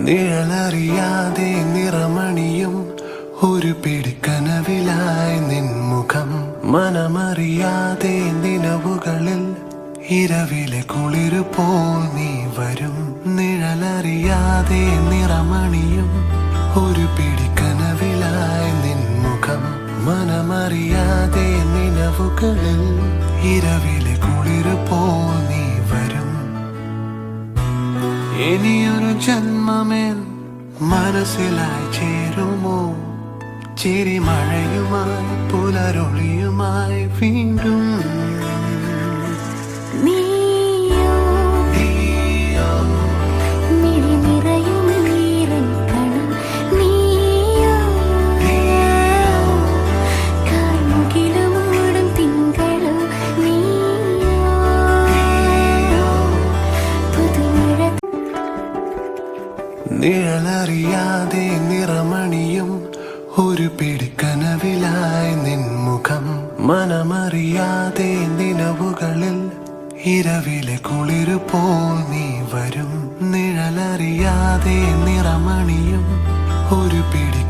നിഴലറിയാതെ നിറമണിയും ഒരു പിടിക്കനവിലായി നിൻമുഖം. മനമറിയാതെ നിലവുകളിൽ ഇരവിലെ കുളിരുപോൽ നീ വരും. നിഴലറിയാതെ നിറമണിയും ഒരു പിടിക്കനവിലായി നിൻമുഖം. മനമറിയാതെ നിലവുകളിൽ ഇരവിലെ കുളിരുപോൽ നീ വരും. ഇനിയൊരു ജന്മമേൽ മനസ്സിലായി ചേരുമോ? ചിരിമഴയുമായി പുലരൊളിയുമായി വീണ്ടും. നിഴലറിയാതെ നിറമണിയും ഒരു പിടിക്കനവിലായി നിൻമുഖം. മനമറിയാതെ നിലവുകളിൽ ഇരവിലെ കുളിരുപോൽ നീ വരും. നിഴലറിയാതെ നിറമണിയും ഒരു പിടി